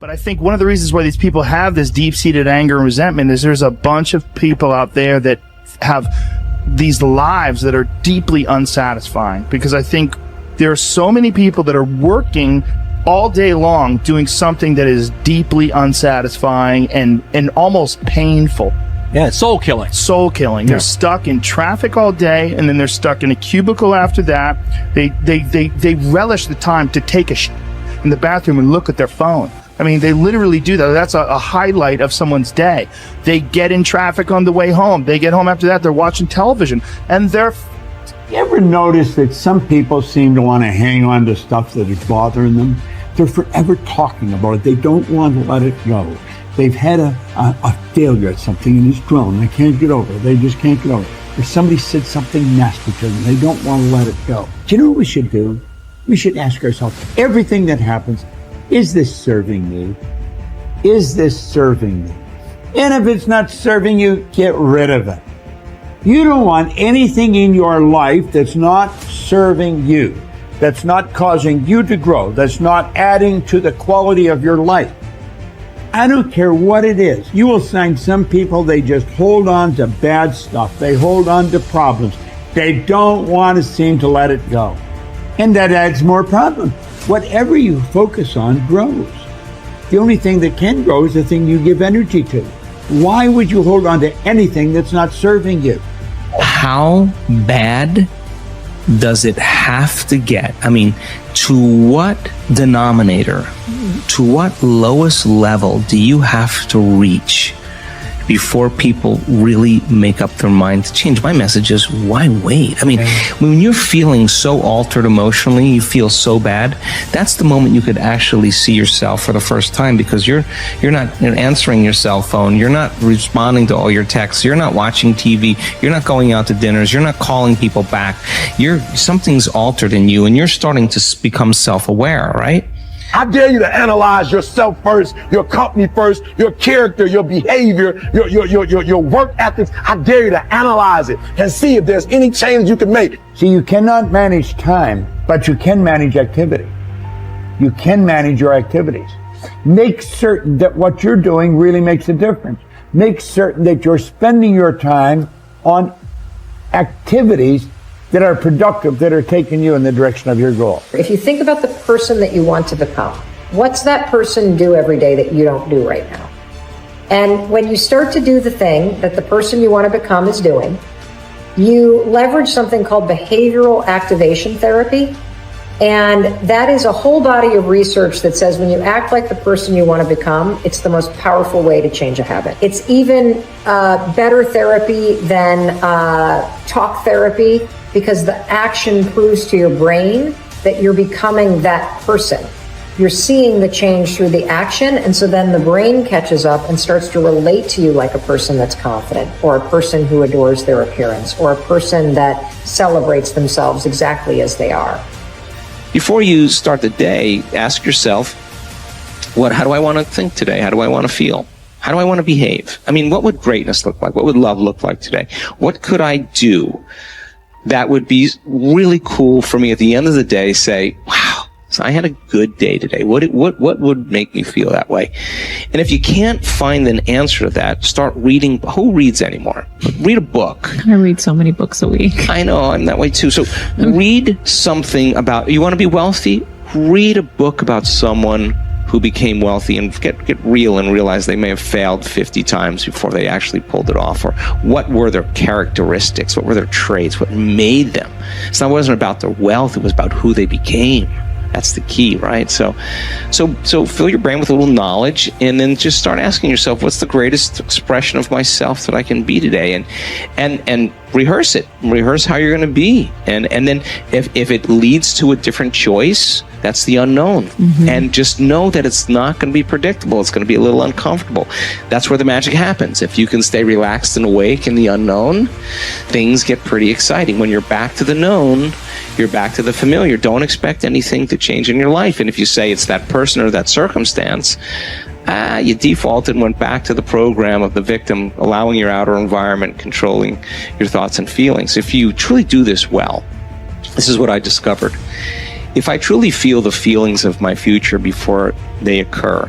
But I think one of the reasons why these people have this deep-seated anger and resentment is there's a bunch of people out there that have these lives that are deeply unsatisfying. Because I think there are so many people that are working all day long doing something that is deeply unsatisfying and almost painful. Yeah, soul killing. Soul killing. Yeah. They're stuck in traffic all day, and then they're stuck in a cubicle after that. They relish the time to take a in the bathroom and look at their phone. I mean, they literally do that. That's a highlight of someone's day. They get in traffic on the way home. They get home after that. They're watching television. And they're... You ever notice that some people seem to want to hang on to stuff that is bothering them? They're forever talking about it. They don't want to let it go. They've had a failure at something and it's grown. They can't get over it. They just can't get over it. Or somebody said something nasty to them. They don't want to let it go. Do you know what we should do? We should ask ourselves, everything that happens, is this serving me? Is this serving me? And if it's not serving you, get rid of it. You don't want anything in your life that's not serving you, that's not causing you to grow, that's not adding to the quality of your life. I don't care what it is. You will find some people, they just hold on to bad stuff. They hold on to problems. They don't want to seem to let it go. And that adds more problems. Whatever you focus on grows. The only thing that can grow is the thing you give energy to. Why would you hold on to anything that's not serving you? How bad does it have to get? I mean, to what denominator, to what lowest level do you have to reach before people really make up their mind to change? My message is, why wait? I mean, when you're feeling so altered emotionally, you feel so bad, that's the moment you could actually see yourself for the first time, because you're not answering your cell phone, you're not responding to all your texts, you're not watching TV, you're not going out to dinners, you're not calling people back. Something's altered in you, and you're starting to become self-aware, right? I dare you to analyze yourself first, your company first, your character, your behavior, your work ethics. I dare you to analyze it and see if there's any change you can make. See, you cannot manage time, but you can manage activity. You can manage your activities. Make certain that what you're doing really makes a difference. Make certain that you're spending your time on activities that are productive, that are taking you in the direction of your goal. If you think about the person that you want to become, what's that person do every day that you don't do right now? And when you start to do the thing that the person you want to become is doing, you leverage something called behavioral activation therapy. And that is a whole body of research that says when you act like the person you want to become, it's the most powerful way to change a habit. It's even better therapy than talk therapy, because the action proves to your brain that you're becoming that person. You're seeing the change through the action, and so then the brain catches up and starts to relate to you like a person that's confident, or a person who adores their appearance, or a person that celebrates themselves exactly as they are. Before you start the day, ask yourself, how do I want to think today? How do I want to feel? How do I want to behave? I mean, what would greatness look like? What would love look like today? What could I do that would be really cool for me at the end of the day? Say, wow, so I had a good day today. What would make me feel that way? And if you can't find an answer to that, start reading. Who reads anymore? Read a book. I read so many books a week. I know, I'm that way too. So read something about, you want to be wealthy? Read a book about someone who became wealthy, and get real and realize they may have failed 50 times before they actually pulled it off. Or what were their characteristics? What were their traits? What made them? It wasn't about their wealth, it was about who they became. That's the key, right? So fill your brain with a little knowledge, and then just start asking yourself, what's the greatest expression of myself that I can be today? And rehearse it. Rehearse how you're going to be. And then if it leads to a different choice, that's the unknown. Mm-hmm. And just know that it's not going to be predictable. It's going to be a little uncomfortable. That's where the magic happens. If you can stay relaxed and awake in the unknown, things get pretty exciting. When you're back to the known, you're back to the familiar. Don't expect anything to change in your life. And if you say it's that person or that circumstance, you defaulted and went back to the program of the victim, allowing your outer environment controlling your thoughts and feelings. If you truly do this well, this is what I discovered. If I truly feel the feelings of my future before they occur,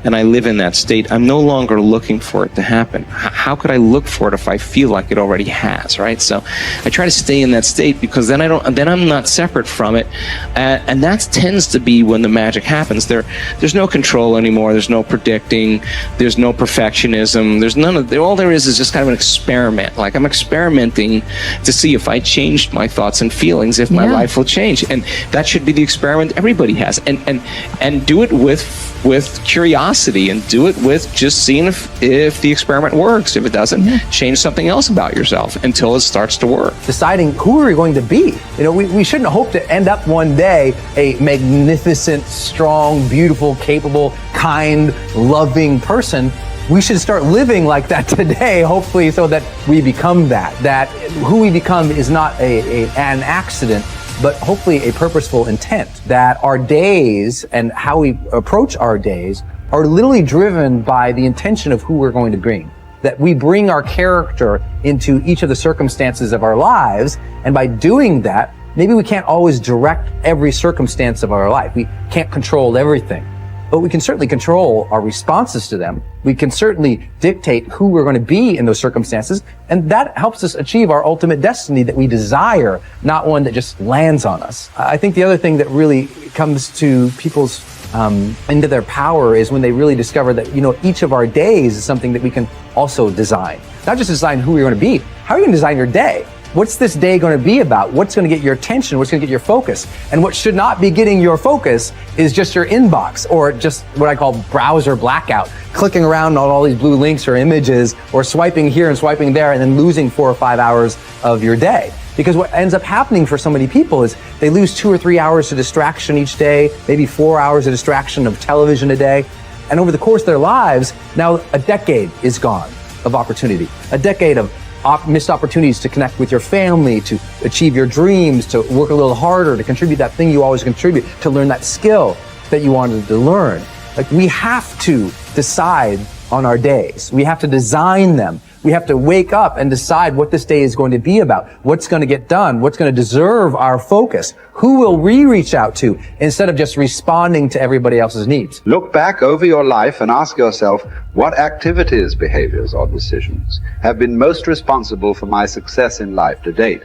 and I live in that state, I'm no longer looking for it to happen. How could I look for it if I feel like it already has, right? So I try to stay in that state, because then I'm not separate from it, and that tends to be when the magic happens. There's no control anymore. There's no predicting. There's no perfectionism. There's none of. All there is just kind of an experiment. Like, I'm experimenting to see if I changed my thoughts and feelings, if my life will change, and that should be the experiment everybody has. And do it with curiosity, and do it with just seeing if the experiment works. If it doesn't, change something else about yourself until it starts to work. Deciding who are we going to be. We shouldn't hope to end up one day a magnificent, strong, beautiful, capable, kind, loving person. We should start living like that today, hopefully, so that we become that. That who we become is not an accident, but hopefully a purposeful intent. That our days and how we approach our days are literally driven by the intention of who we're going to bring. That we bring our character into each of the circumstances of our lives, and by doing that, maybe we can't always direct every circumstance of our life. We can't control everything, but we can certainly control our responses to them. We can certainly dictate who we're going to be in those circumstances, and that helps us achieve our ultimate destiny that we desire, not one that just lands on us. I think the other thing that really comes to people's into their power is when they really discover that, each of our days is something that we can also design. Not just design who you're going to be. How are you going to design your day? What's this day going to be about? What's going to get your attention? What's going to get your focus? And what should not be getting your focus is just your inbox, or just what I call browser blackout, clicking around on all these blue links or images, or swiping here and swiping there, and then losing 4 or 5 hours of your day. Because what ends up happening for so many people is they lose 2 or 3 hours of distraction each day, maybe 4 hours of distraction of television a day. And over the course of their lives, now a decade is gone of opportunity, a decade of missed opportunities to connect with your family, to achieve your dreams, to work a little harder, to contribute that thing you always contribute, to learn that skill that you wanted to learn. Like, we have to decide on our days. We have to design them. We have to wake up and decide what this day is going to be about, what's going to get done, what's going to deserve our focus, who will we reach out to, instead of just responding to everybody else's needs. Look back over your life and ask yourself, what activities, behaviors, or decisions have been most responsible for my success in life to date?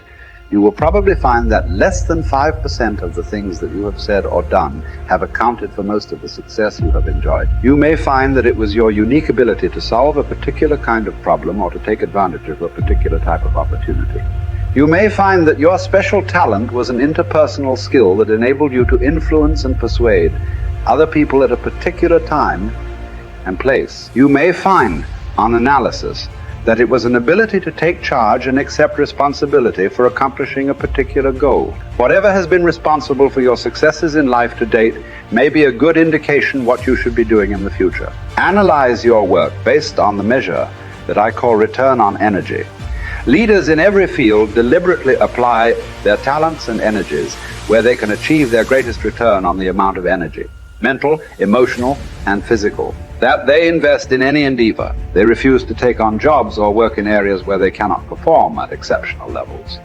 You will probably find that less than 5% of the things that you have said or done have accounted for most of the success you have enjoyed. You may find that it was your unique ability to solve a particular kind of problem or to take advantage of a particular type of opportunity. You may find that your special talent was an interpersonal skill that enabled you to influence and persuade other people at a particular time and place. You may find, on analysis, that it was an ability to take charge and accept responsibility for accomplishing a particular goal. Whatever has been responsible for your successes in life to date may be a good indication what you should be doing in the future. Analyze your work based on the measure that I call return on energy. Leaders in every field deliberately apply their talents and energies where they can achieve their greatest return on the amount of energy, mental, emotional, and physical, that they invest in any endeavor. They refuse to take on jobs or work in areas where they cannot perform at exceptional levels.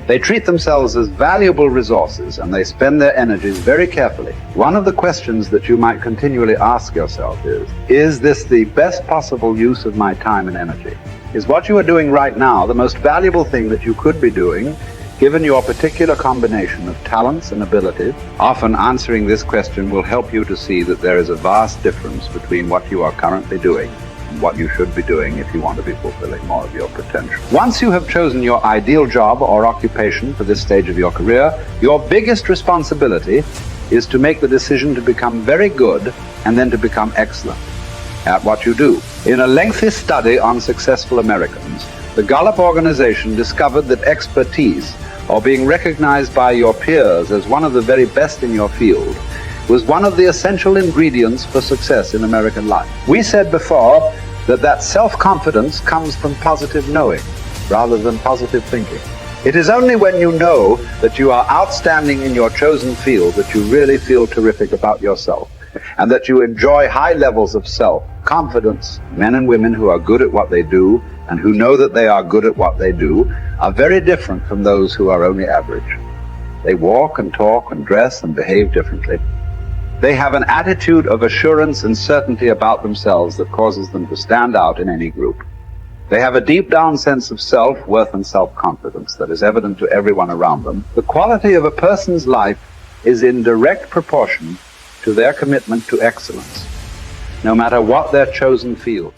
They treat themselves as valuable resources, and they spend their energies very carefully. One of the questions that you might continually ask yourself is this the best possible use of my time and energy? Is what you are doing right now the most valuable thing that you could be doing, given your particular combination of talents and abilities? Often answering this question will help you to see that there is a vast difference between what you are currently doing and what you should be doing if you want to be fulfilling more of your potential. Once you have chosen your ideal job or occupation for this stage of your career, your biggest responsibility is to make the decision to become very good and then to become excellent at what you do. In a lengthy study on successful Americans, the Gallup organization discovered that expertise, or being recognized by your peers as one of the very best in your field, was one of the essential ingredients for success in American life. We said before that self-confidence comes from positive knowing rather than positive thinking. It is only when you know that you are outstanding in your chosen field that you really feel terrific about yourself, and that you enjoy high levels of self-confidence. Men and women who are good at what they do and who know that they are good at what they do are very different from those who are only average. They walk and talk and dress and behave differently. They have an attitude of assurance and certainty about themselves that causes them to stand out in any group. They have a deep down sense of self-worth and self-confidence that is evident to everyone around them. The quality of a person's life is in direct proportion to their commitment to excellence, no matter what their chosen field.